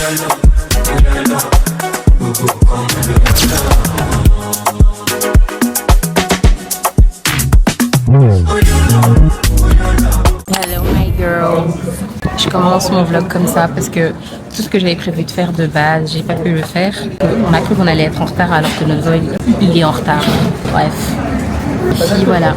Hello my girl. Je commence mon vlog comme ça parce que tout ce que j'avais prévu de faire de base, j'ai pas pu le faire. On a cru qu'on allait être en retard alors que notre vol il est en retard. Bref. Puis voilà.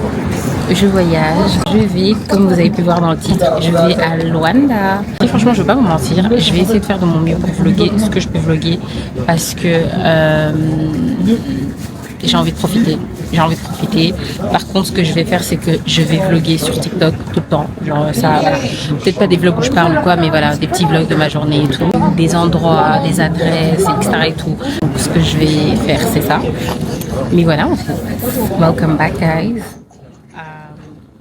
Je voyage, je vais, comme vous avez pu voir dans le titre, je vais à Luanda. Et franchement, je vais pas vous mentir, je vais essayer de faire de mon mieux pour vlogger ce que je peux vlogger parce que j'ai envie de profiter. J'ai envie de profiter. Par contre, ce que je vais faire, c'est que je vais vlogger sur TikTok tout le temps. Genre ça, voilà. Peut-être pas des vlogs où je parle ou quoi, mais voilà, des petits vlogs de ma journée et tout. Des endroits, des adresses, etc. et tout. Donc, ce que je vais faire, c'est ça. Mais voilà, welcome back, guys.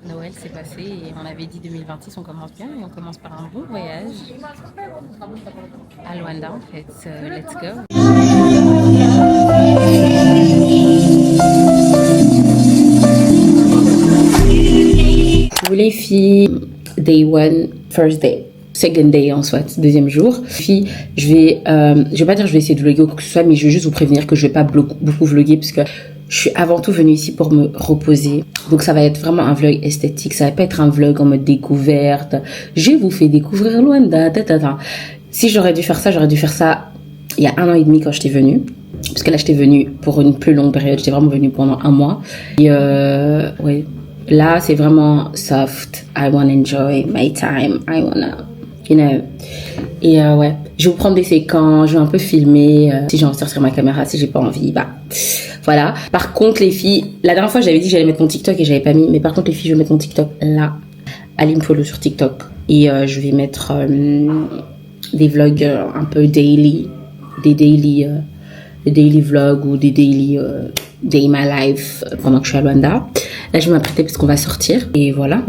Noël s'est passé et on avait dit 2026, on commence bien et on commence par un bon voyage à Luanda en fait. Let's go. Vous les filles, day one, first day. Second day en soit, deuxième jour. Filles, je vais pas dire je vais essayer de vlogger ou quoi que ce soit, mais je vais juste vous prévenir que je vais pas beaucoup vlogger parce que je suis avant tout venue ici pour me reposer. Donc ça va être vraiment un vlog esthétique. Ça va pas être un vlog en mode découverte. Je vous fais découvrir Luanda. Si j'aurais dû faire ça il y a 1 an et demi quand j'étais venue. Parce que là j'étais venue pour une plus longue période. J'étais vraiment venue pendant 1 mois. Et ouais. Là c'est vraiment soft. I wanna enjoy my time. I wanna, you know. Et ouais. Je vais vous prendre des séquences. Je vais un peu filmer. Si j'ai envie de sortir ma caméra. Si j'ai pas envie, bah... Voilà. Par contre, les filles, la dernière fois, j'avais dit que j'allais mettre mon TikTok et j'avais pas mis. Mais par contre, les filles, je vais mettre mon TikTok là. Allez me follow sur TikTok. Et je vais mettre des vlogs un peu daily. Des daily vlogs ou des daily day my life pendant que je suis à Luanda. Là, je vais m'apprêter parce qu'on va sortir. Et voilà.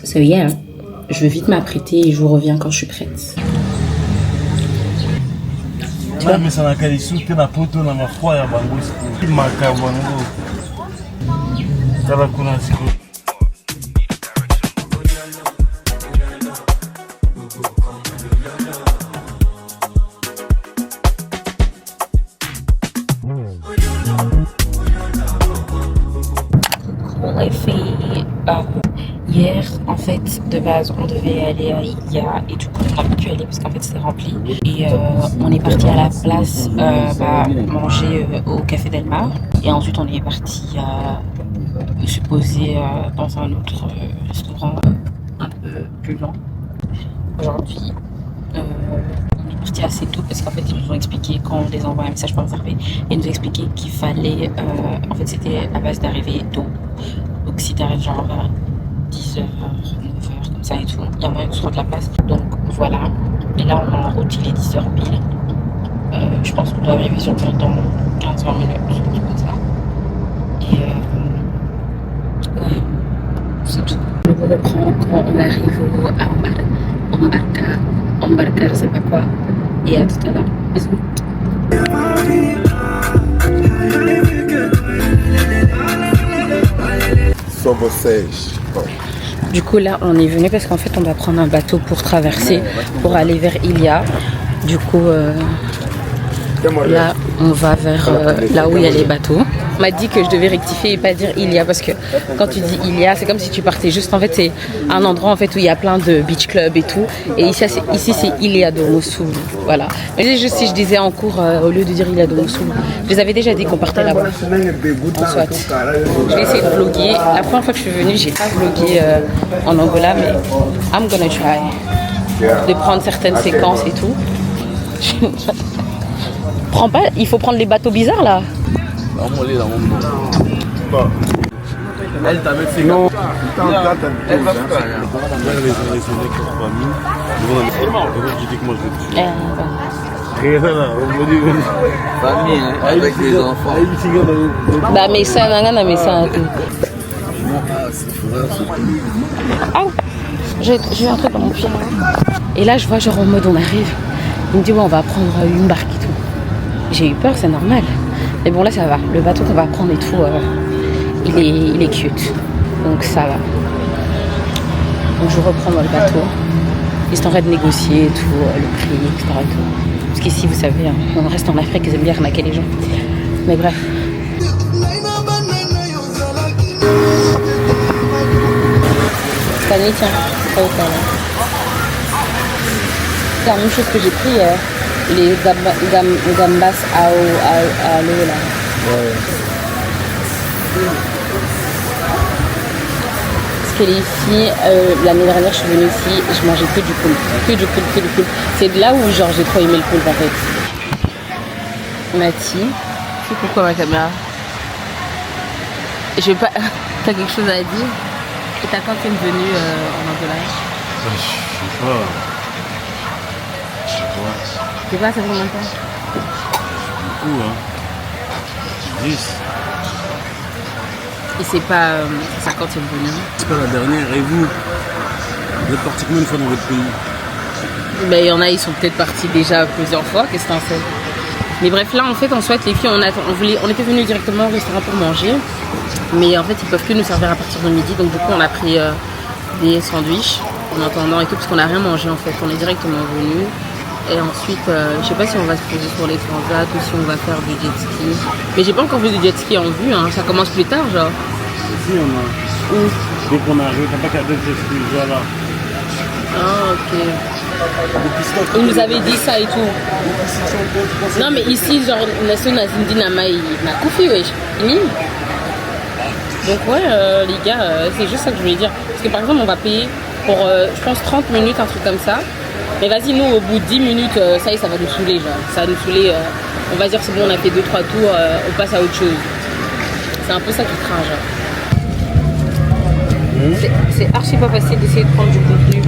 So yeah. Je vais vite m'apprêter et je vous reviens quand je suis prête. Mais ça n'a qu'à discuter na poto na mafua ya bango siku makabo bango tala kuna siku. Les filles, hier, en fait, de base, on devait aller à Ilia et du coup, on n'a pas pu aller parce qu'en fait, c'était rempli. Et on est parti à la place manger au Café Del Mar. Et ensuite, on est parti se poser dans un autre restaurant un peu plus lent. Aujourd'hui, on est parti assez tôt parce qu'en fait, ils nous ont expliqué quand on les envoie un message pour réserver. Ils nous ont expliqué qu'il fallait, en fait, c'était à base d'arriver tôt. Donc si t'arrives genre vers 10h, 9h, comme ça et tout, il y a moyen que tu trouves de la place. Donc voilà. Et là on est en route, il est 10h pile. Je pense qu'on doit arriver sur le point dans 15-20 minutes, comme ça. Et ouais, c'est tout. On reprend quand on arrive au Embarcar, je sais pas quoi. Et à tout à l'heure. Bisous. Du coup là on est venu parce qu'en fait on va prendre un bateau pour traverser pour aller vers Ilia. Du coup là on va vers là où il y a les bateaux. On m'a dit que je devais rectifier et pas dire Ilia parce que quand tu dis Ilia c'est comme si tu partais juste, en fait c'est un endroit en fait où il y a plein de beach clubs et tout, et ici c'est Ilia de Mossoul, voilà. Mais juste si je disais en cours au lieu de dire Ilia de Mossoul, je les avais déjà dit qu'on partait là-bas. En soit je vais essayer de vlogger. La première fois que je suis venue j'ai pas vlogué en Angola, mais I'm gonna try de prendre certaines séquences et tout. Prends pas, il faut prendre les bateaux bizarres là. Elle t'avait fait non. Elle va faire famille avec les enfants. Bah mais ça, mais ça. Ah, j'ai un truc dans mon pied. Et là je vois genre en mode on arrive. Il me dit ouais on va prendre une barque et tout. J'ai eu peur, c'est normal. Mais bon là ça va, le bateau qu'on va prendre et tout, il est cute, donc ça va. Donc je reprends dans le bateau Ils sont en train de négocier et tout, le prix, etc. Et tout. Parce qu'ici, vous savez, hein, on reste en Afrique, ils aiment bien arnaquer les gens. Mais bref. Fanny, tiens, ça aussi, là. C'est la même chose que j'ai pris, les gambas à l'eau, là. Ouais. Parce que les filles, l'année dernière, je suis venue ici, je mangeais que du poulpe. Que du poulpe. C'est de là où, genre, j'ai trop aimé le poulpe, en fait. Mathie, c'est pourquoi ma caméra? Je vais pas... T'as quelque chose à dire? Et t'as quand t'es venue en Angola? Je sais pas. C'est pas, ça fait combien de temps? Beaucoup, hein. 10. Et c'est pas ça quand t'es venue? C'est pas la dernière. Et vous êtes parti combien de fois dans votre pays? Ben, il y en a, ils sont peut-être partis déjà plusieurs fois, qu'est-ce que t'en sais? Mais bref, là, en fait, en soit, les filles, on était venus directement au restaurant pour manger. Mais en fait, ils peuvent que nous servir à partir de midi. Donc, du coup, on a pris des sandwichs en attendant et tout, parce qu'on n'a rien mangé, en fait. On est directement venus. Et ensuite, je sais pas si on va se poser sur les transats ou si on va faire du jet ski. Mais j'ai pas encore vu de jet ski en vue, hein. Ça commence plus tard, genre. Ici, on a. Où? Dès qu'on arrive, t'as pas qu'à deux jet ski, voilà. Ah, ok. Il nous avait dit ça et tout. Non, mais ici, genre, Nation Nazindi Nama, il m'a couffé, wesh. Donc, ouais, les gars, c'est juste ça que je voulais dire. Parce que par exemple, on va payer pour, je pense, 30 minutes, un truc comme ça. Mais vas-y, nous, au bout de 10 minutes, ça y est, ça va nous saouler, genre. Ça va nous saouler. On va dire, c'est bon, on a fait 2-3 tours, on passe à autre chose. C'est un peu ça qui craint, genre. C'est archi pas facile d'essayer de prendre du contenu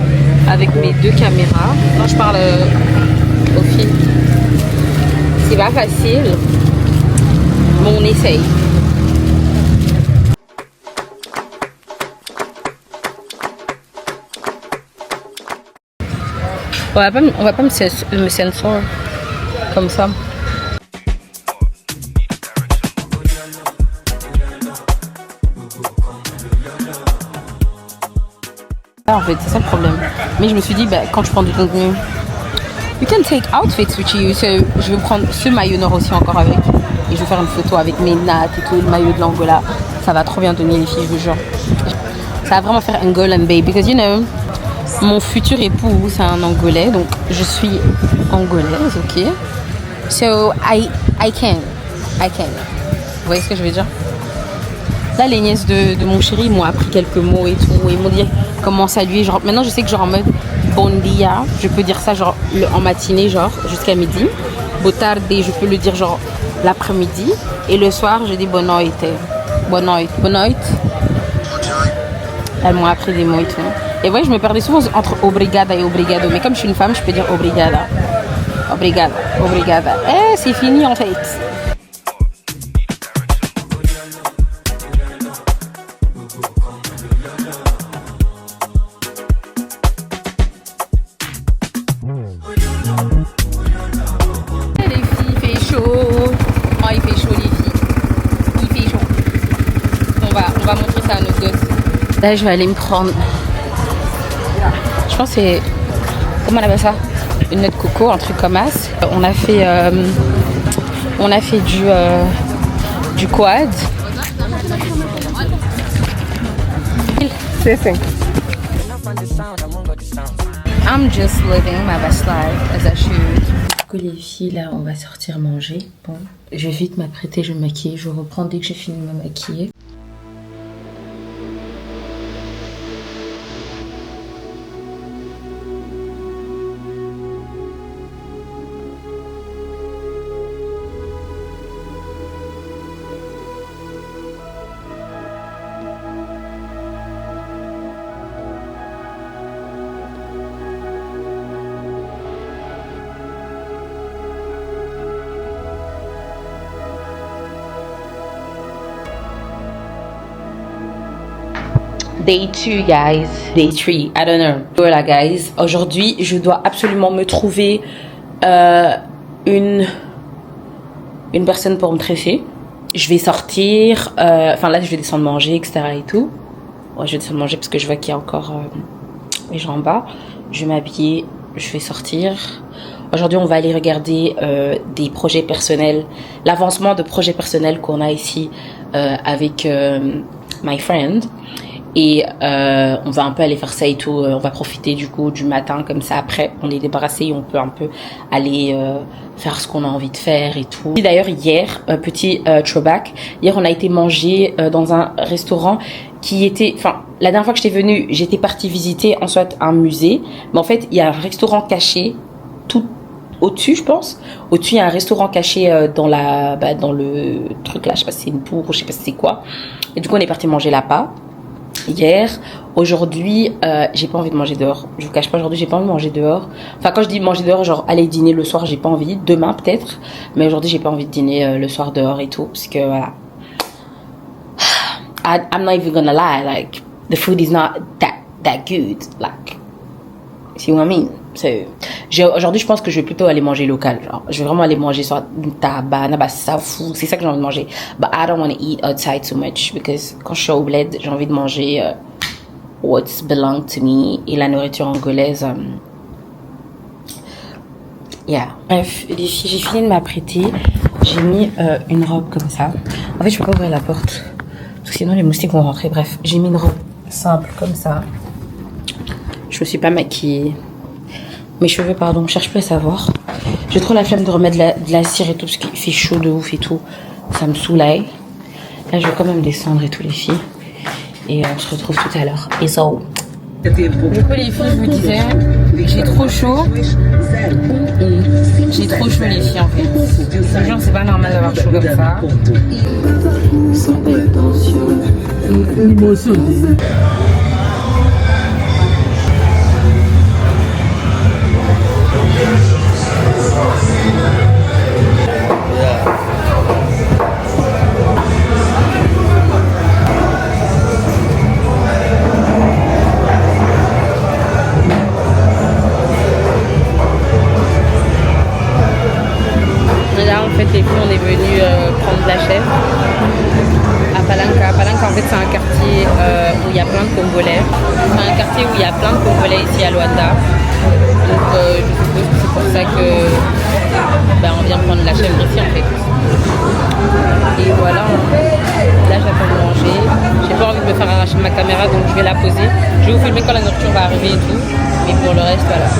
avec mes deux caméras. Quand je parle aux filles, c'est pas facile, mais on essaye. On va pas me censor comme ça. En fait, c'est ça le problème. Mais je me suis dit, bah, quand je prends du contenu, you can take outfits with you. So, je vais prendre ce maillot nord aussi encore avec. Et je vais faire une photo avec mes nattes et tout, le maillot de l'Angola. Ça va trop bien donner les filles, je vous jure. Ça va vraiment faire Angolan babe. Because you know, mon futur époux, c'est un Angolais. Donc, je suis angolaise, ok. So, I can. Vous voyez ce que je veux dire? Là, les nièces de mon chéri m'ont appris quelques mots et tout. Ils m'ont dit comment saluer. Genre, maintenant, je sais que genre en mode bon dia, je peux dire ça genre en matinée, genre jusqu'à midi. Botarde, je peux le dire genre l'après-midi. Et le soir, je dis bonne nuit. Elles m'ont appris des mots et tout. Et ouais, je me perdais souvent entre obrigada et obrigado. Mais comme je suis une femme, je peux dire obrigada. Obrigada. Eh, c'est fini en fait. Là, je vais aller me prendre. Je pense que c'est. Comment on appelle ça? Une noix de coco, un truc comme ça. On a fait du quad. I'm just living my best life as I should. Du coup, les filles, là, on va sortir manger. Bon, je vais vite m'apprêter, je vais me maquiller. Je vais reprendre dès que j'ai fini de me maquiller. Day 2, guys. Day 3, I don't know. Voilà, guys. Aujourd'hui, je dois absolument me trouver une personne pour me tresser. Je vais sortir. Enfin, là, je vais descendre manger, etc. et tout. Ouais, je vais descendre manger parce que je vois qu'il y a encore les gens en bas. je vais m'habiller, je vais sortir. Aujourd'hui, on va aller regarder des projets personnels, l'avancement de projets personnels qu'on a ici avec my friend. Et on va un peu aller faire ça et tout. On va profiter du coup du matin comme ça. Après, on est débarrassé et on peut un peu aller faire ce qu'on a envie de faire et tout. Et d'ailleurs, hier, petit throwback, hier on a été manger dans un restaurant qui était... Enfin, la dernière fois que j'étais venue, j'étais partie visiter en soit un musée. Mais en fait, il y a un restaurant caché tout au-dessus, je pense. Au-dessus, il y a un restaurant caché dans le truc là. Je sais pas si c'est une tour ou je sais pas si c'est quoi. Et du coup, on est parti manger là-bas. Hier, aujourd'hui, j'ai pas envie de manger dehors. Je vous cache pas, aujourd'hui, j'ai pas envie de manger dehors. Enfin, quand je dis manger dehors, genre aller dîner le soir, j'ai pas envie. Demain, peut-être. Mais aujourd'hui, j'ai pas envie de dîner le soir dehors et tout. Parce que, voilà. I'm not even gonna lie. Like, the food is not that good. Like, see what I mean? Aujourd'hui, je pense que je vais plutôt aller manger local. Genre, je vais vraiment aller manger soit tabac, nabasafou. C'est ça que j'ai envie de manger. But I don't want to eat outside too much because quand je suis au bled, j'ai envie de manger what belong to me et la nourriture angolaise. Yeah. Bref, les filles, j'ai fini de m'apprêter. J'ai mis une robe comme ça. En fait, je peux pas ouvrir la porte parce que sinon les moustiques vont rentrer. Bref, j'ai mis une robe simple comme ça. Je me suis pas maquillée. Mes cheveux, pardon, je cherche plus à savoir. J'ai trop la flemme de remettre de la cire et tout, parce qu'il fait chaud de ouf et tout. Ça me soulaille. Là, je vais quand même descendre et tout, les filles. Et on se retrouve tout à l'heure. Et ça. Du coup, les filles, je vous disais, j'ai trop chaud. J'ai trop chaud, les filles, en fait. Genre, c'est pas normal d'avoir chaud comme ça. Les filles, on est venu prendre la chèvre à Palanca. Palanca, en fait, c'est un quartier où il y a plein de Congolais. C'est un quartier où il y a plein de Congolais ici à Luanda. Donc, je suppose que c'est pour ça que on vient prendre la chèvre ici, en fait. Et voilà, là, j'attends de manger. J'ai pas envie de me faire arracher ma caméra, donc je vais la poser. Je vais vous filmer quand la nourriture va arriver et tout. Mais pour le reste, voilà.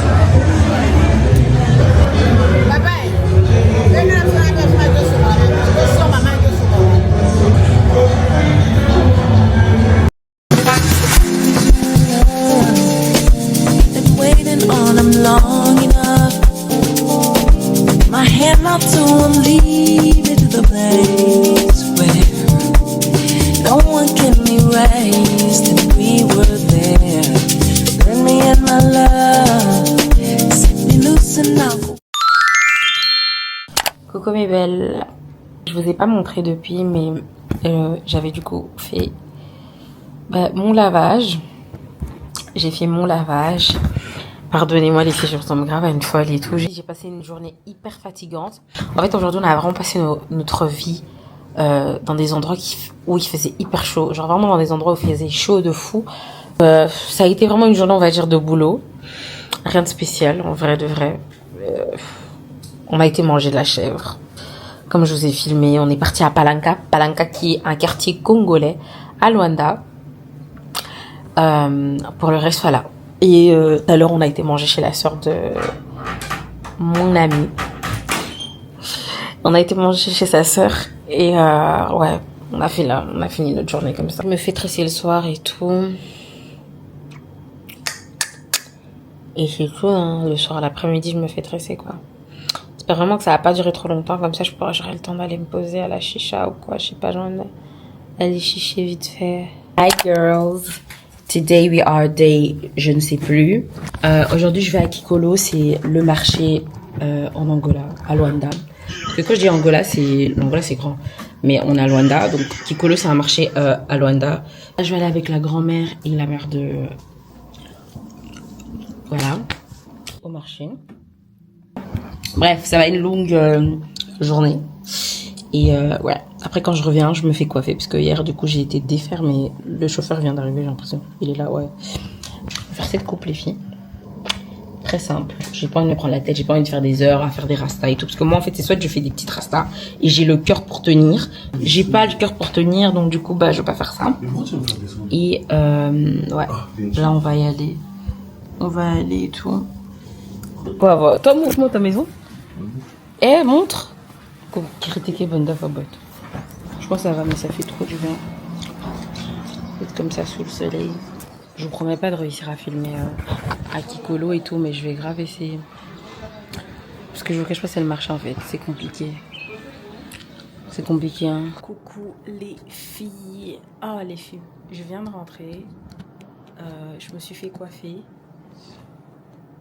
Coucou mes belles, je vous ai pas montré depuis, mais j'avais du coup fait mon lavage. J'ai fait mon lavage. Pardonnez-moi les filles, je ressemble grave à une folle et tout. J'ai passé une journée hyper fatigante. En fait, aujourd'hui, on a vraiment passé notre vie dans des endroits où il faisait hyper chaud. Genre vraiment dans des endroits où il faisait chaud de fou. Ça a été vraiment une journée, on va dire, de boulot. Rien de spécial, en vrai de vrai. On a été manger de la chèvre. Comme je vous ai filmé, on est parti à Palanca. Palanca qui est un quartier congolais à Luanda. Pour le reste, voilà. Et tout à l'heure, on a été manger chez la sœur de mon ami. On a été manger chez sa sœur. Et ouais, on a fini notre journée comme ça. Je me fais tresser le soir et tout. Et c'est tout, hein. Le soir, l'après-midi, je me fais tresser, quoi. J'espère vraiment que ça va pas durer trop longtemps. Comme ça, j'aurai le temps d'aller me poser à la chicha ou quoi. Je sais pas, genre, aller chicher vite fait. Hi, girls. Today we are day, je ne sais plus. Aujourd'hui, je vais à Kikolo, c'est le marché en Angola, à Luanda. Parce que quand je dis Angola, l'Angola c'est grand, mais on est à Luanda, donc Kikolo c'est un marché à Luanda. Là, je vais aller avec la grand-mère et la mère de... Voilà, au marché. Bref, ça va être une longue journée. Et ouais, après quand je reviens, je me fais coiffer parce que hier du coup j'ai été défaire, mais le chauffeur vient d'arriver, j'ai l'impression. Il est là, ouais. Je vais faire cette coupe les filles. très simple. J'ai pas envie de me prendre la tête, j'ai pas envie de faire des heures à faire des rastas et tout. Parce que moi, en fait, c'est soit je fais des petites rastas et j'ai le cœur pour tenir. J'ai pas le cœur pour tenir, donc du coup, bah, je vais pas faire ça. Et ouais, là, on va y aller. On va aller et tout. Quoi, voilà. Toi, montre-moi ta maison. Eh, montre. Critiquer Banda Fabot. Je pense que ça va, mais ça fait trop du bien. Être comme ça sous le soleil. Je vous promets pas de réussir à filmer à Kikolo et tout, mais je vais grave essayer. Parce que je vous cache pas, c'est le marché en fait. C'est compliqué. C'est compliqué, hein. Coucou les filles. Ah, les filles. Je viens de rentrer. Je me suis fait coiffer.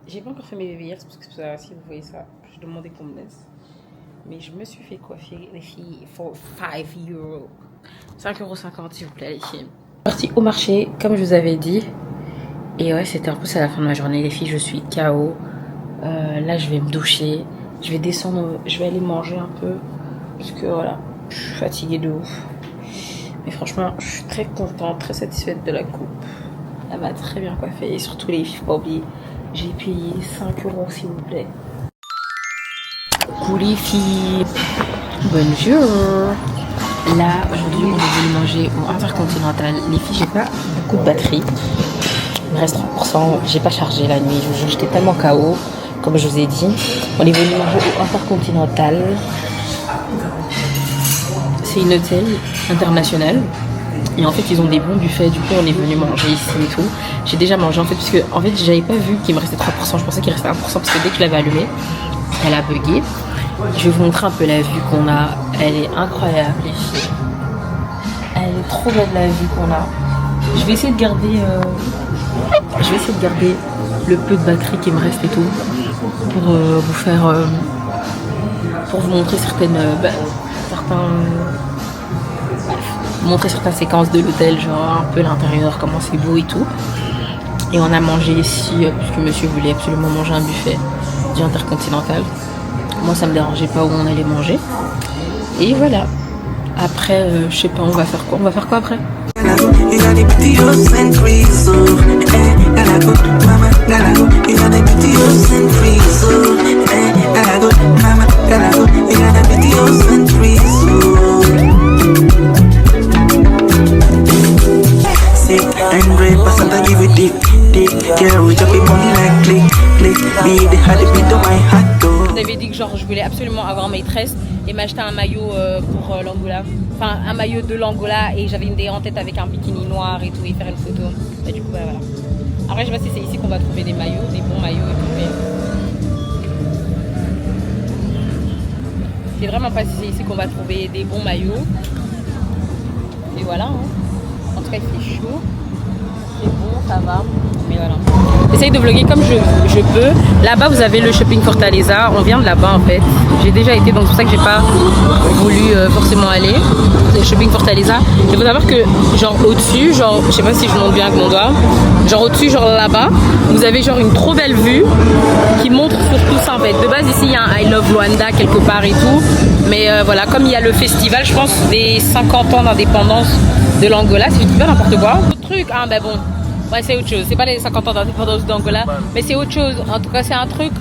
J'ai pas encore fait mes bébés hier, parce que si vous voyez ça, je demandais qu'on me laisse. Mais je me suis fait coiffer, les filles, pour 5 €. 5,50 € s'il vous plaît, les filles. Parti au marché, comme je vous avais dit. Et ouais, c'était un peu ça la fin de ma journée, les filles. Je suis KO. Là, je vais me doucher. Je vais descendre, je vais aller manger un peu. Parce que voilà, je suis fatiguée de ouf. Mais franchement, je suis très contente, très satisfaite de la coupe. Elle m'a très bien coiffée. Et surtout, les filles, pas oublier, j'ai payé 5 € s'il vous plaît. Coucou les filles. Bonjour. Là, aujourd'hui, on est venu manger au Intercontinental. Les filles, j'ai pas beaucoup de batterie. Il me reste 3%. J'ai pas chargé la nuit. Je vous jure, j'étais tellement KO. Comme je vous ai dit, on est venu manger au Intercontinental. C'est une hôtel international. Et en fait, ils ont des bons buffets. Du coup, on est venu manger ici et tout. J'ai déjà mangé en fait, parce que en fait, j'avais pas vu qu'il me restait 3%. Je pensais qu'il restait 1% parce que dès que je l'avais allumé, elle a bugué. Je vais vous montrer un peu la vue qu'on a. Elle est incroyable, les filles. Elle est trop belle la vue qu'on a. Je vais essayer de garder, le peu de batterie qui me reste et tout pour vous faire, pour vous montrer montrer certaines séquences de l'hôtel, genre un peu l'intérieur, comment c'est beau et tout. Et on a mangé ici puisque monsieur voulait absolument manger un buffet du Intercontinental. Moi, ça me dérangeait pas où on allait manger. Et voilà. Après, je sais pas, on va faire quoi? On va faire quoi après? Vous avez dit que genre je voulais absolument avoir maîtresse et m'acheter un maillot pour l'Angola, enfin un maillot de l'Angola, et j'avais une idée en tête avec un bikini noir et tout et faire une photo. Et du coup bah voilà. Après je sais pas si c'est ici qu'on va trouver des maillots, des bons maillots et tout, mais c'est vraiment pas si c'est ici qu'on va trouver des bons maillots. Et voilà, hein. En tout cas il fait chaud, c'est bon, ça va, mais voilà. J'essaye de vlogger comme je peux. Là-bas vous avez le shopping Fortaleza, on vient de là-bas en fait. J'ai déjà été, donc c'est pour ça que j'ai pas voulu forcément aller. Le shopping Fortaleza. Il faut savoir que genre au-dessus, genre je sais pas si je monte bien avec mon doigt, genre au-dessus, genre là-bas, vous avez genre une trop belle vue qui montre sur tout ça en fait. De base ici il y a un I Love Luanda quelque part et tout. Mais voilà, comme il y a le festival, je pense, des 50 ans d'indépendance de l'Angola, si je dis pas n'importe quoi. Autre truc, hein, ben bon. Ouais, c'est autre chose. C'est pas les 50 ans d'indépendance d'Angola, mais c'est autre chose. En tout cas, c'est un truc.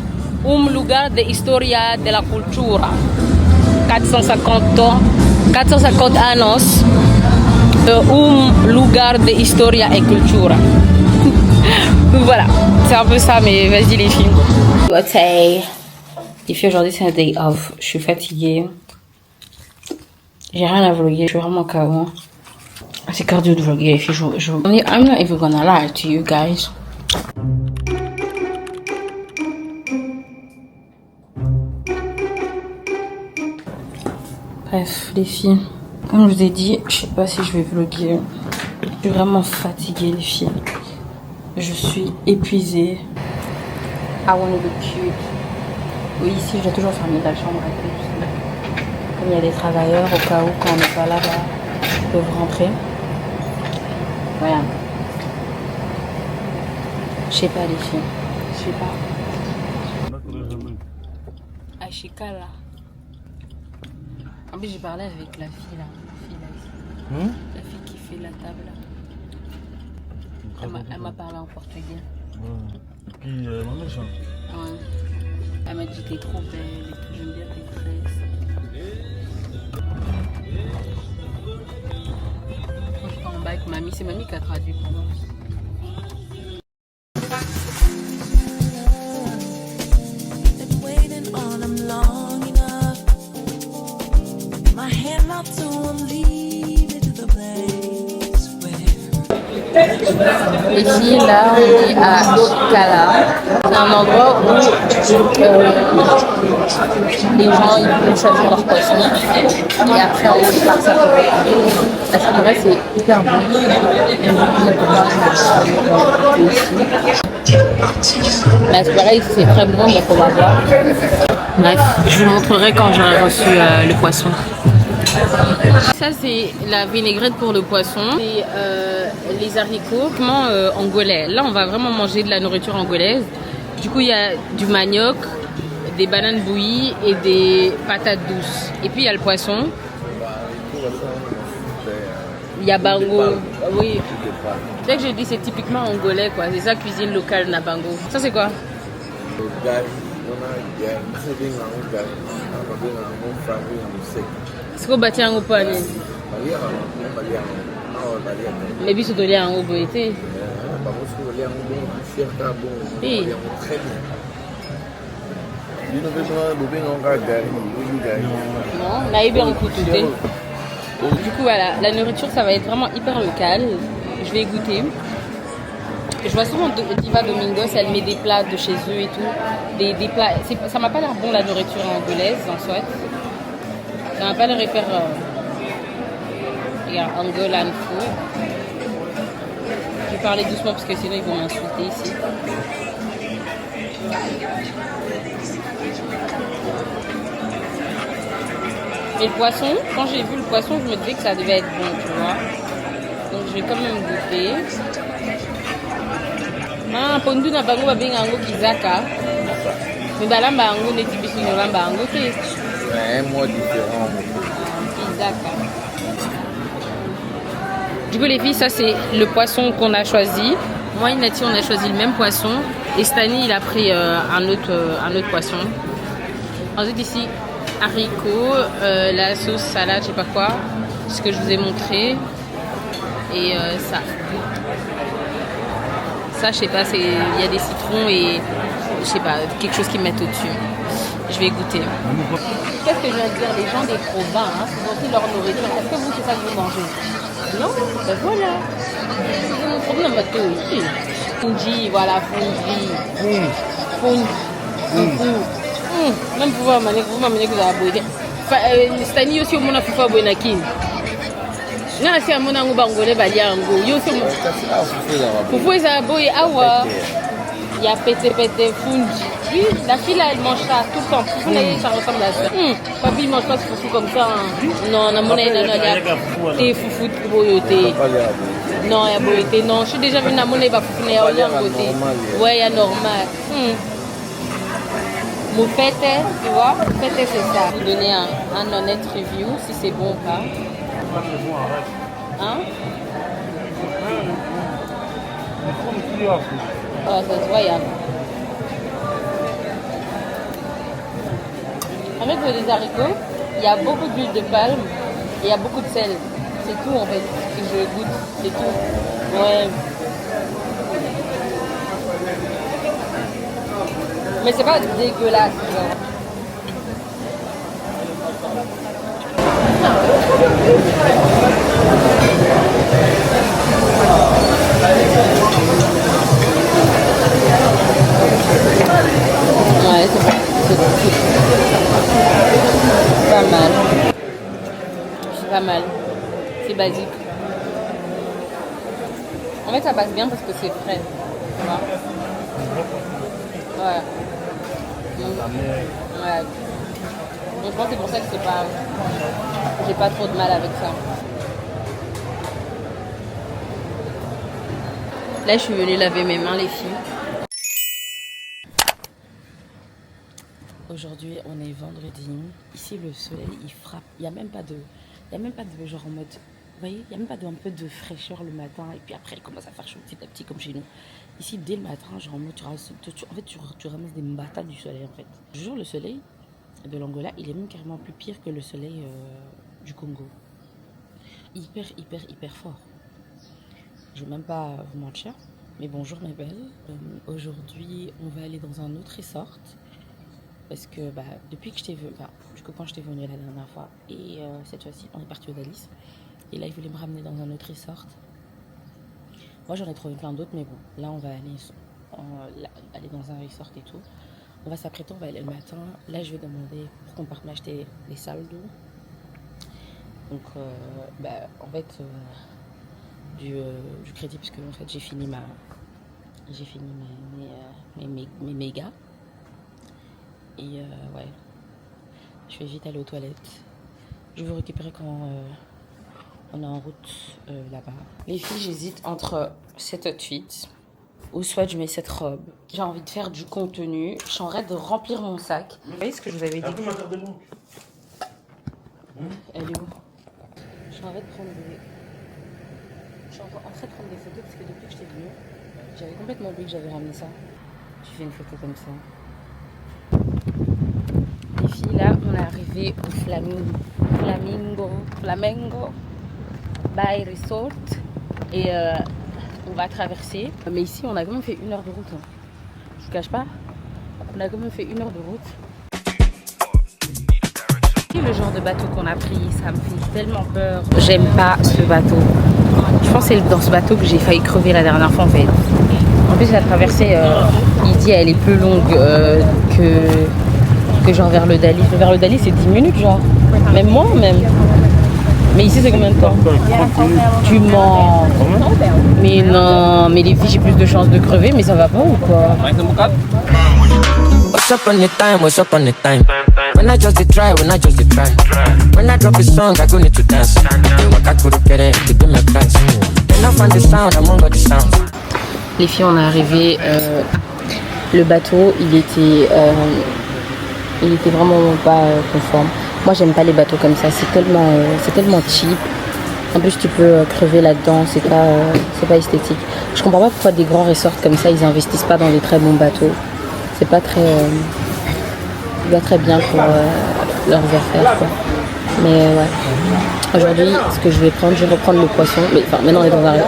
Lugar de historia de la cultura. 450 ans, 450 años. Lugar de historia et cultura. Donc voilà, c'est un peu ça, mais vas-y les filles. Les filles, aujourd'hui c'est un day off. Je suis fatiguée. J'ai rien à vlogger, je suis vraiment KO. C'est cardio de vlogger, les filles. I'm not even gonna lie to you guys. Bref, les filles, comme je vous ai dit, je sais pas si je vais vlogger. Je suis vraiment fatiguée, les filles. Je suis épuisée. I wanna be cute. Oui, ici, je dois toujours fermer la chambre à clé. Comme il y a des travailleurs, au cas où, quand on n'est pas là, bah, ils peuvent rentrer. Voilà. Je sais pas, les filles. Je sais pas. Ashikala. En plus, j'ai parlé avec la fille là. La fille qui fait la table là. Elle m'a parlé en portugais. Puis, maman, ça. Ouais. Elle m'a dit t'es trop belle et tout, j'aime bien tes tresses. Quand je parle en bas avec mamie, c'est mamie qui a traduit pour moi. Ici, là, on est à Chikala. C'est un endroit où les gens ils peuvent choisir leur poisson et après on prépare ça pour eux. La chikala, c'est hyper bon. La chikala, c'est très bon, donc on va voir. Bref, je vous montrerai quand j'aurai reçu le poisson. Ça c'est la vinaigrette pour le poisson et les haricots angolais. Là on va vraiment manger de la nourriture angolaise. Du coup il y a du manioc, des bananes bouillies et des patates douces. Et puis il y a le poisson. Il y a bango. Oui. C'est que je dis c'est typiquement angolais quoi. C'est ça cuisine locale nabango. Ça c'est quoi? C'est quoi bâtir un groupe ali? Mais biso to lia ngo boité. Oui. Non, on a eu un coup de thé. Du coup voilà, la nourriture ça va être vraiment hyper local. Je vais goûter. Je vois souvent Diva Domingos, elle met des plats de chez eux et tout. Des plats, ça m'a pas l'air bon la nourriture angolaise en soit. Ça m'a pas l'air hyper... Regarde, Angolan food. Je vais parler doucement parce que sinon ils vont m'insulter ici. Et le poisson, quand j'ai vu le poisson, je me disais que ça devait être bon, tu vois. Donc je vais quand même goûter. Ah, pondu na bango babeng ango kizaka. Mais balamba ango neti biso nyolamba ango te. Un mois différent. Kizaka. Du coup les filles, ça c'est le poisson qu'on a choisi. Moi et Nati on a choisi le même poisson. Et Stani il a pris un autre poisson. Ensuite ici, haricots, la sauce salade, je sais pas quoi. Ce que je vous ai montré. Et ça. Ça, je sais pas, il y a des citrons et je sais pas, quelque chose qu'ils mettent au-dessus. Je vais goûter. Qu'est-ce que je viens de dire? Les gens des provinces, ils ont pris leur nourriture. Est-ce que vous, c'est ça que vous mangez? Non? Ben voilà. C'est mon problème, bateau ici. Fundi, voilà, fundi. Fufu. Même pouvoir m'amener que vous avez aboué. Stani aussi au monde a pouvoir aboué na kin. Non, c'est un monde en bangolais, baliango. Yo, c'est mon. Fufu, ça boy, awa. Il y a pété, fundi. Oui, la fille là, elle mange ça tout le temps. Fufu, ça ressemble à ça. Papi, il mange pas ce fufu comme ça. Non, na mona, il y a des fufu de boyoté. Non, il y a boyoté. Non, je suis déjà venue à mona, il va fufu, il y a boyoté. Ouais, il y a normal. Moufette, tu vois, moufette c'est ça. Vous donner un honnête review si c'est bon ou pas. Hein? Oh, ça se voit, il y a. Avec les haricots, il y a beaucoup d'huile de palme et il y a beaucoup de sel. C'est tout en fait que je goûte, c'est tout. Ouais. Mais c'est pas dégueulasse, genre. Ouais, c'est pas mal. C'est pas mal. C'est basique. En fait, ça passe bien parce que c'est frais. Tu vois? Ouais. Ouais. Donc je pense que c'est pour ça que c'est pas. J'ai pas trop de mal avec ça. Là, je suis venue laver mes mains, les filles. Aujourd'hui, on est vendredi. Ici, le soleil, il frappe. Il n'y a même pas de genre en mode voyez, il n'y a même pas un peu de fraîcheur le matin et puis après il commence à faire chaud petit à petit comme chez nous. Ici, dès le matin, genre, tu ramasses des mbatas du soleil en fait. Je jure, le soleil de l'Angola, il est même carrément plus pire que le soleil du Congo. Hyper fort. Je ne vais même pas vous mentir. Mais bonjour mes belles. Aujourd'hui, on va aller dans un autre resort. Parce que depuis que je t'ai vu, jusqu'au quand je t'ai venu la dernière fois, et cette fois-ci, on est parti au Dalis. Et là, ils voulaient me ramener dans un autre resort. Moi, j'en ai trouvé plein d'autres, mais bon, là, on va aller dans un resort et tout. On va s'apprêter, on va aller le matin. Là, je vais demander pour qu'on parte m'acheter des salles d'eau. Donc, en fait, du crédit, puisque en fait, j'ai fini mes mégas. Et ouais, je vais vite aller aux toilettes. Je vais vous récupérer quand on est en route là-bas. Les filles, j'hésite entre cet outfit ou soit je mets cette robe. J'ai envie de faire du contenu. Je suis en train de remplir mon sac. Vous voyez ce que je vous avais dit? Elle est où? Je suis en train de prendre des photos parce que depuis que j'étais venue, j'avais complètement oublié que j'avais ramené ça. J'ai fait une photo comme ça. Les filles, là, on est arrivé au Flamengo by Resort et on va traverser. Mais ici, on a quand même fait 1 heure de route. Hein. Je vous cache pas, on a quand même fait 1 heure de route. Et le genre de bateau qu'on a pris, ça me fait tellement peur. J'aime pas ce bateau. Je pense que c'est dans ce bateau que j'ai failli crever la dernière fois en fait. En plus, la traversée, il dit elle est plus longue que genre vers le Dalis. Vers le Dalis, c'est 10 minutes, genre. Même moins, même. Mais ici, c'est combien de temps? Tu mens. Mais non, mais les filles, j'ai plus de chances de crever, mais ça va pas ou quoi? What's up on the time? What's up on the time? When I just try, when I just try. When I drop a song, I go need to dance. What I could get it, to do my price. When I find the sound, I'm on the sound. Les filles, on est arrivé. Le bateau, il était vraiment pas conforme. Moi, j'aime pas les bateaux comme ça. C'est tellement cheap. En plus, tu peux crever là-dedans. C'est pas esthétique. Je comprends pas pourquoi des grands resorts comme ça, ils investissent pas dans des très bons bateaux. C'est pas très bien pour leurs affaires, quoi. Mais ouais. Aujourd'hui, ce que je vais prendre, je vais reprendre le poisson. Mais enfin, maintenant on est dans un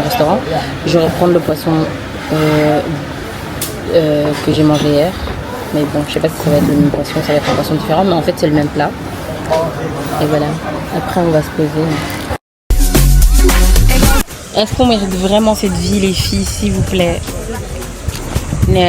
restaurant. Je vais reprendre le poisson que j'ai mangé hier. Mais bon, je sais pas si ça va être le même poisson, ça va être un poisson différent, mais en fait c'est le même plat. Et voilà. Après on va se poser. Est-ce qu'on mérite vraiment cette vie, les filles, s'il vous plaît? No.